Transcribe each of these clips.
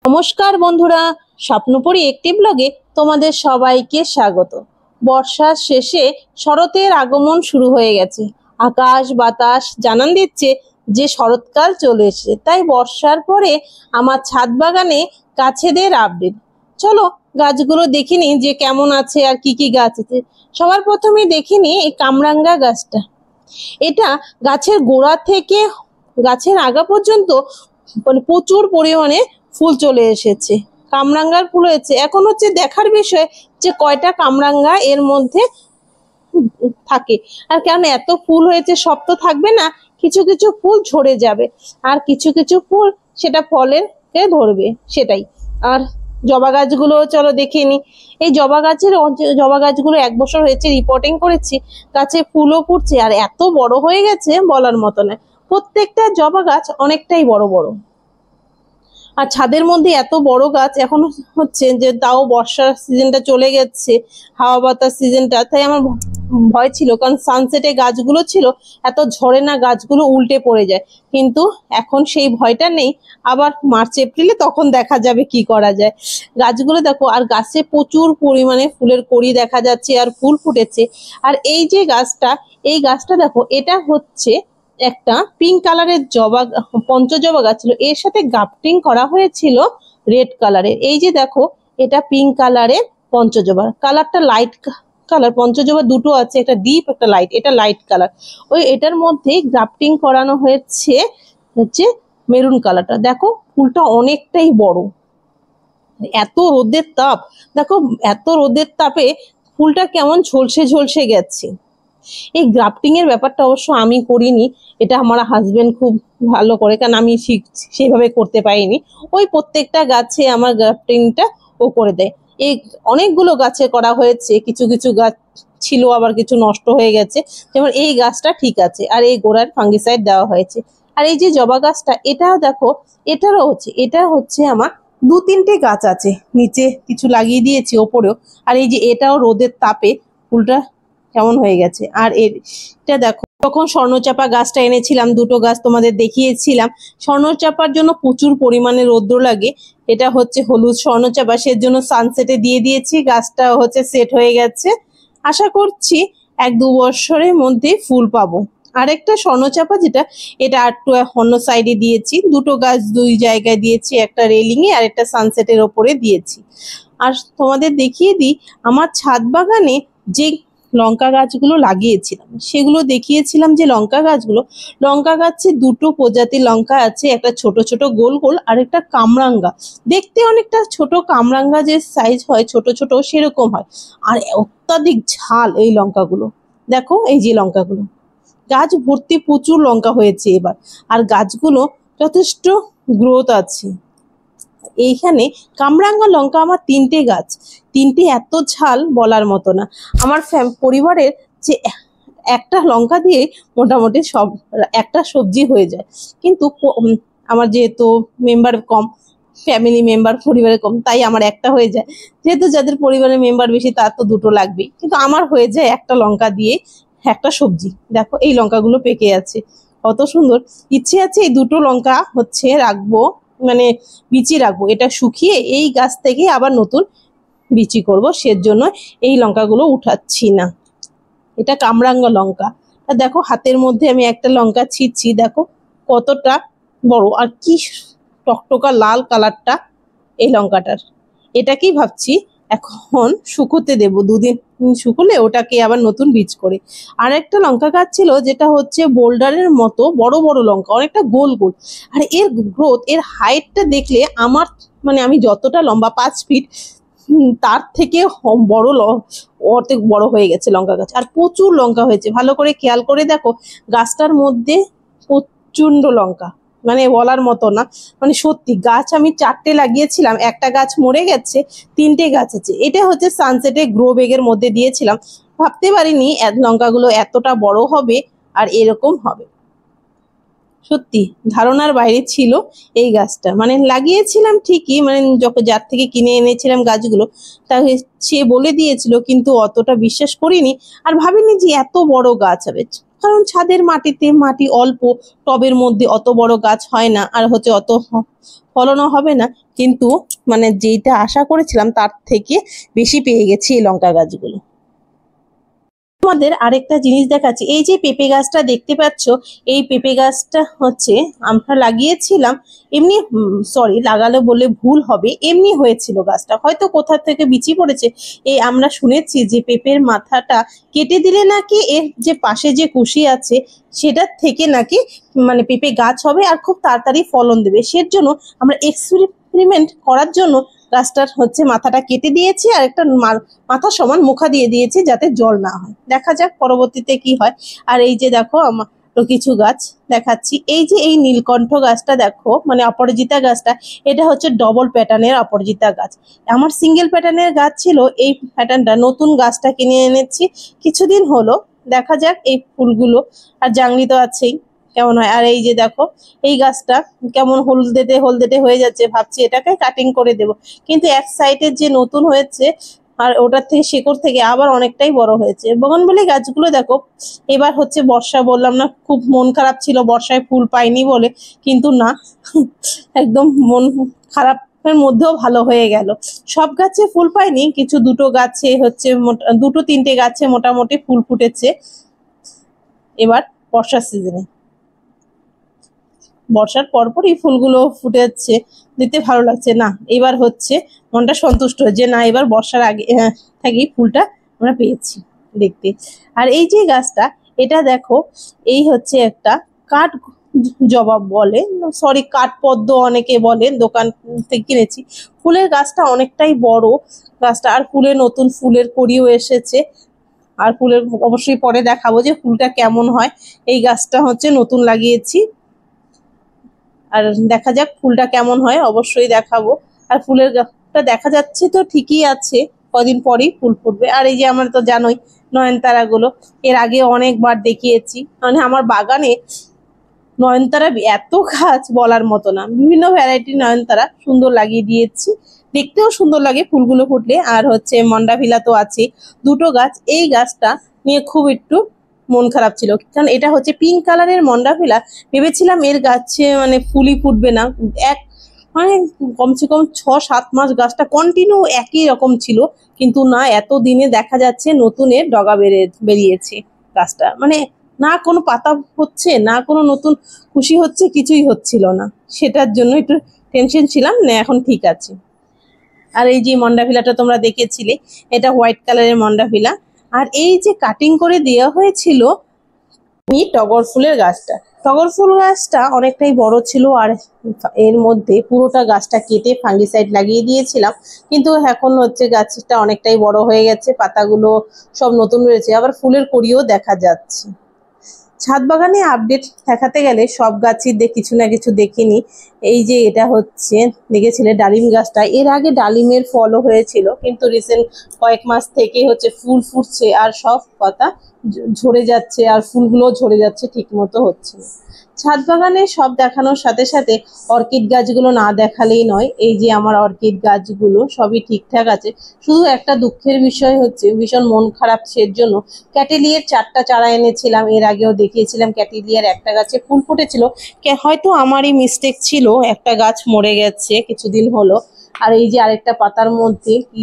নমস্কার বন্ধুরা, স্বপ্নপুরী একটি ব্লগে তোমাদের সবাইকে স্বাগত। বর্ষার শেষে শরতের আগমন শুরু হয়ে গেছে। আকাশ বাতাস জানান দিচ্ছে যে শরৎকাল চলে এসেছে। তাই বর্ষার পরে আমার ছাদ বাগানে গাছেদের আপডেট। চলো গাছগুলো দেখিনি যে কেমন আছে আর কি কি গাছ আছে। সবার প্রথমে দেখিনি এই কামরাঙ্গা গাছটা। এটা গাছের গোড়া থেকে গাছের আগা পর্যন্ত প্রচুর পরিমাণে ফুল চলে এসেছে। কামরাঙ্গার ফুল হয়েছে। এখন হচ্ছে দেখার বিষয় যে কয়টা কামরাঙ্গা এর মধ্যে থাকে। আর কারণ এত ফুল হয়েছে সব তো থাকবে না, কিছু কিছু ফুল ঝরে যাবে আর কিছু কিছু ফুল সেটা ফলের ধরবে, সেটাই। আর জবা গাছগুলো চলো দেখে নি। এই জবা গাছগুলো 1 বছর হয়েছে, রিপোর্টিং করেছি। গাছে ফুলও ফুটছে আর এত বড় হয়ে গেছে বলার মতো না। প্রত্যেকটা জবা গাছ অনেকটাই বড় বড়। আর ছাদের মধ্যে এত বড় গাছ এখন হচ্ছে যে তাও বর্ষার সিজনটা চলে গেছে, হাওয়া বাতাস সিজনটা, তাই আমার ভয় ছিল। কারণ সানসেটে গাছগুলো ছিল, এত ঝরে না গাছগুলো উল্টে পড়ে যায়। কিন্তু এখন সেই ভয়টা নেই। আবার মার্চ এপ্রিলে তখন দেখা যাবে কি করা যায়। গাছগুলো দেখো, আর গাছে প্রচুর পরিমাণে ফুলের কড়ি দেখা যাচ্ছে আর ফুল ফুটেছে। আর এই যে গাছটা, এই গাছটা দেখো, এটা হচ্ছে একটা পিঙ্ক কালারের পঞ্চজবা গাছ ছিল, এর সাথে গ্রাফটিং করা হয়েছিল রেড কালারের। এই যে দেখো, এটা পিঙ্ক কালারের পঞ্চজবা, কালারটা লাইট কালার। পঞ্চজবা দুটো আছে, একটা ডিপ একটা লাইট, এটা লাইট কালার। ওই এটার মধ্যে গ্রাফটিং করানো হচ্ছে মেরুন কালারটা। দেখো ফুলটা অনেকটাই বড়। এত রোদের তাপ দেখো, এত রোদের তাপে ফুলটা কেমন ঝলসে ঝলসে গেছে। এই গ্রাফটিং এর ব্যাপারটা অবশ্য আমি করিনি, এটা আমার হাজবেন্ড খুব ভালো করে, কারণ আমি সেইভাবে করতে পারিনি। ওই প্রত্যেকটা গাছে আমার গ্রাফটিংটা ও করে দেয়। এই অনেকগুলো গাছে করা হয়েছে, কিছু কিছু গাছ ছিল আবার কিছু নষ্ট হয়ে গেছে। যেমন এই গাছটা ঠিক আছে, আর এই গোড়ার ফাঙ্গিসাইড দেওয়া হয়েছে। আর এই যে জবা গাছটা, এটাও দেখো, এটা হচ্ছে আমার 2-3টে গাছ আছে, নিচে কিছু লাগিয়ে দিয়েছি, ওপরেও। আর এই যে এটাও রোদের তাপে ফুলটা কেমন হয়ে গেছে। আর এটা দেখো, যখন স্বর্ণচাপা গাছটা এনেছিলাম, 2টো গাছ তোমাদের দেখিয়েছিলাম। স্বর্ণচাপার জন্য প্রচুর পরিমাণে রৌদ্র লাগে। এটা হচ্ছে হলুদ স্বর্ণচাপা, সেজন্য সানসেটে দিয়ে দিয়েছি, গাছটা হচ্ছে সেট হয়ে গেছে। আশা করছি 1-2 বছরের মধ্যে ফুল পাবো। আরেকটা স্বর্ণচাপা যেটা, এটা একটু অন্য সাইডে দিয়েছি। 2টো গাছ 2 জায়গায় দিয়েছি, একটা রেলিং এ আর একটা সানসেটের ওপরে দিয়েছি। আর তোমাদের দেখিয়ে দিই, আমার ছাদ বাগানে যে লঙ্কা গাছগুলো লাগিয়েছিলাম সেগুলো দেখিয়েছিলাম। যে লঙ্কা গাছে 2টো প্রজাতির লঙ্কা আছে, একটা ছোট ছোট গোল গোল আর একটা কামরাঙ্গা। দেখতে অনেকটা ছোট কামরাঙ্গা যে সাইজ হয়, ছোট ছোট সেরকম হয়। আর অত্যাধিক ঝাল এই লঙ্কাগুলো। দেখো এই যে লঙ্কাগুলো, গাছ ভর্তি প্রচুর লঙ্কা হয়েছে এবার। আর গাছগুলো যথেষ্ট গ্রোথ আছে। এইখানে কামরাঙ্গা লঙ্কা আমার 3টে গাছ, 3টে এত ঝাল বলার মতো না। আমার পরিবারের যে একটা লঙ্কা দিয়ে মোটামুটি সব একটা সবজি হয়ে যায়। কিন্তু আমার যেহেতু মেম্বার কম, ফ্যামিলি মেম্বার পরিবারে কম, তাই আমার একটা হয়ে যায়। যেহেতু যাদের পরিবারের মেম্বার বেশি তার তো 2টো লাগবেই, কিন্তু আমার হয়ে যায় একটা লঙ্কা দিয়ে একটা সবজি। দেখো এই লঙ্কাগুলো পেকে আছে, কত সুন্দর। ইচ্ছে আছে এই 2টো লঙ্কা হচ্ছে রাখবো, মানে বিচি রাখবো, এটা শুকিয়ে এই গাছ থেকে আবার নতুন বিচি করব, সেজন্য এই লঙ্কাগুলো উঠাচ্ছি না। এটা কামরাঙ্গা লঙ্কা। আর দেখো হাতের মধ্যে আমি একটা লঙ্কা ছিঁড়ছি, দেখো কতটা বড় আর কি টকটকা লাল কালারটা এই লঙ্কাটার। এটাকেই ভাবছি এখন শুকোতে দেব, 2 দিন শুকোলে ওটাকে আবার নতুন বীজ করে। আর একটা লঙ্কা গাছ ছিল যেটা হচ্ছে বোল্ডারের মতো বড় বড় লঙ্কা, অনেকটা গোল গোল। আর এর গ্রোথ, এর হাইটটা দেখলে আমার, মানে আমি যতটা লম্বা 5 ফিট, তার থেকে বড় অর্ধেক বড় হয়ে গেছে লঙ্কা গাছ। আর প্রচুর লঙ্কা হয়েছে, ভালো করে খেয়াল করে দেখো গাছটার মধ্যে প্রচন্ড লঙ্কা, মানে বলার মতো না। মানে সত্যি গাছ আমি 4টে লাগিয়েছিলাম, একটা গাছ মরে গেছে, 3টে গাছ আছে। এটা হচ্ছে সানসেটে গ্রো ব্যাগের মধ্যে দিয়েছিলাম, ভাবতে পারিনি লঙ্কাগুলো এতটা বড় হবে আর এরকম হবে। সত্যি ধারণার বাইরে ছিল এই গাছটা। মানে লাগিয়েছিলাম ঠিকই, মানে যখন যার থেকে কিনে এনেছিলাম গাছগুলো, তা সে বলে দিয়েছিল, কিন্তু অতটা বিশ্বাস করিনি। আর ভাবিনি যে এত বড় গাছ হবে। কারণ ছাদের মাটিতে মাটি অল্প, টবের মধ্যে অত বড় গাছ হয় না, আর হচ্ছে অত ফলনও হবে না, কিন্তু মানে যেটা আশা করেছিলাম তার থেকে বেশি পেয়ে গেছি এই লঙ্কা গাছগুলো। তোমাদের আরেকটা জিনিস দেখাচ্ছি, এই যে পেঁপে গাছটা দেখতে পাচ্ছ, এই পেঁপে গাছটা হচ্ছে আমরা লাগিয়েছিলাম এমনি, সরি লাগালো বলে ভুল হবে, এমনি হয়েছিল গাছটা, হয়তো কোথা থেকে বিচি পড়েছে। এই আমরা শুনেছি যে পেঁপের মাথাটা কেটে দিলে নাকি এর যে পাশে যে কুশি আছে সেটার থেকে নাকি মানে পেঁপে গাছ হবে আর খুব তাড়াতাড়ি ফলন দেবে। সেজন্য আমরা এক্সপেরিমেন্ট করার জন্য গাছটার হচ্ছে মাথাটা কেটে দিয়েছি আর একটা মাথা সমান মুখা দিয়ে দিয়েছি যাতে জল না হয়। দেখা যাক পরবর্তীতে কি হয়। আর এই যে দেখো আমার কিছু গাছ দেখাচ্ছি, এই যে এই নীলকণ্ঠ গাছটা দেখো, মানে অপরাজিতা গাছটা, এটা হচ্ছে ডবল প্যাটার্নের অপরাজিতা গাছ। আমার সিঙ্গেল প্যাটার্নের গাছ ছিল, এই প্যাটার্নটা নতুন গাছটা কিনে এনেছি কিছুদিন হলো। দেখা যাক এই ফুলগুলো, আর জাংলি তো আছেই, কেমন হয়। আর এই যে দেখো এই গাছটা কেমন হলদেটে হলদেটে হয়ে যাচ্ছে, ভাবছি এটাকে কাটিং করে দেব, কিন্তু এক সাইডের যে নতুন হয়েছে আর ওটার থেকে শিকড় থেকে আবার অনেকটাই বড় হয়েছে। বগনভেলি গাছগুলো দেখো, এবার হচ্ছে বর্ষা, বললাম না খুব মন খারাপ ছিল বর্ষায় ফুল পাইনি বলে, কিন্তু না একদম মন খারাপের মধ্যেও ভালো হয়ে গেল। সব গাছে ফুল পাইনি, কিছু দুটো গাছে হচ্ছে দুটো তিনটে গাছে মোটামুটি ফুল ফুটেছে এবার বর্ষার সিজনে। বর্ষার পরপরই ফুলগুলো ফুটে যাচ্ছে, দেখতে ভালো লাগছে। না এবার হচ্ছে মনটা সন্তুষ্ট যে না এবার বর্ষার আগে থেকেই ফুলটা আমরা পেয়েছি দেখতে। আর এই যে গাছটা, এটা দেখো এই হচ্ছে একটা কাঠ জবা বলে, সরি কাঠপদ্ম অনেকে বলে, দোকান থেকে কিনেছি। ফুলের গাছটা অনেকটাই বড় গাছটা, আর ফুলের নতুন ফুলের কড়িও এসেছে, আর ফুলের অবশ্যই পরে দেখাবো যে ফুলটা কেমন হয়। এই গাছটা হচ্ছে নতুন লাগিয়েছি, আর দেখা যাক ফুলটা কেমন হয়, অবশ্যই দেখাবো। আর ফুলের গাছটা দেখা যাচ্ছে তো ঠিকই আছে, কদিন পরেই ফুল ফুটবে। আর এই যে আমার তো জানোই নয়নতারা গুলো, এর আগে অনেকবার দেখিয়েছি, মানে আমার বাগানে নয়নতারা এত গাছ বলার মতো না, বিভিন্ন ভ্যারাইটির নয়নতারা সুন্দর লাগিয়ে দিয়েছি, দেখতেও সুন্দর লাগে ফুলগুলো ফুটলে। আর হচ্ছে মন্ডাভিলা তো আছে, দুটো গাছ। এই গাছটা নিয়ে খুব একটু মন খারাপ ছিল, কারণ এটা হচ্ছে পিঙ্ক কালারের মন্ডাভিলা, ভেবেছিলাম এর গাছে মানে ফুলই ফুটবে না, এক মানে কমসে কম 6-7 মাস গাছটা কন্টিনিউ একই রকম ছিল, কিন্তু না এত দিনে দেখা যাচ্ছে নতুন এর ডগা বেরিয়েছে গাছটা, মানে না কোনো পাতা হচ্ছে না কোনো নতুন খুশি হচ্ছে, কিছুই হচ্ছিল না, সেটার জন্য একটু টেনশন ছিলাম। না এখন ঠিক আছে। আর এই যে মন্ডাভিলাটা তোমরা দেখেছিলে, এটা হোয়াইট কালারের মন্ডাভিলা। আর এই যে কাটিং করে দেওয়া হয়েছিল টগর ফুলের গাছটা, টগর ফুল গাছটা অনেকটাই বড় ছিল, আর এর মধ্যে পুরোটা গাছটা কেটে ফাঙ্গিসাইড লাগিয়ে দিয়েছিলাম, কিন্তু এখন হচ্ছে গাছটা অনেকটাই বড় হয়ে গেছে, পাতাগুলো সব নতুন রয়েছে, আবার ফুলের কড়িও দেখা যাচ্ছে। ছাদ বাগানে আপডেট দেখাতে গেলে সব গাছই কিছু না কিছু দেখিনি। এই যে এটা হচ্ছে দেখেছিলে ডালিম গাছটা, এর আগে ডালিমের ফলও হয়েছিল, কিন্তু রিসেন্ট কয়েক মাস থেকে হচ্ছে ফুল ফুটছে আর সব পাতা ঝরে যাচ্ছে, আর ফুলগুলো ঝরে যাচ্ছে, ঠিক মতো হচ্ছে না। ছাদ বাগানে সব দেখানোর সাথে সাথে অর্কিড গাছগুলো না দেখালেই নয়। এই যে আমার অর্কিড গাছগুলো সবই ঠিকঠাক আছে, শুধু একটা দুঃখের বিষয় হচ্ছে ভীষণ মন খারাপ, সেজন্য ক্যাটেলিয়ার 4টা চারা এনেছিলাম, এর আগেও দেখিয়েছিলাম ক্যাটেলিয়ার একটা গাছে ফুল ফুটেছিল, হয়তো আমারই মিস্টেক ছিল, একটা গাছ মরে গেছে কিছুদিন হলো। আর এই যে আরেকটা পাতার মধ্যে কি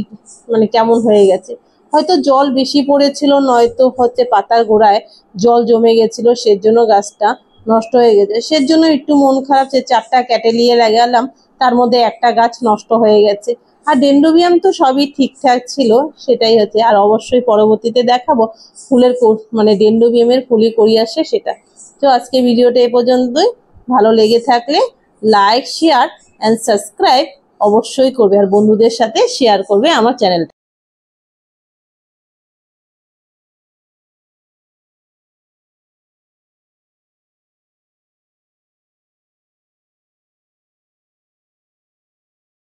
মানে কেমন হয়ে গেছে, হয়তো জল বেশি পড়েছিল, নয়তো হচ্ছে পাতার গোড়ায় জল জমে গেছিল, সেজন্য গাছটা নষ্ট হয়ে গেছে, সেজন্য একটু মন খারাপ। 4টা ক্যাটেলিয়া লাগালাম, তার মধ্যে একটা গাছ নষ্ট হয়ে গেছে। আর ডেন্ড্রোবিয়াম তো সবই ঠিকঠাক ছিল, সেটাই হচ্ছে। আর অবশ্যই পরবর্তীতে দেখাবো ফুলের মানে ডেন্ড্রোবিয়ামের ফুলি করি আসে সেটা। তো আজকে ভিডিওটা এ পর্যন্তই, ভালো লেগে থাকলে লাইক শেয়ার অ্যান্ড সাবস্ক্রাইব অবশ্যই করবে, আর বন্ধুদের সাথে শেয়ার করবে আমার চ্যানেলটা।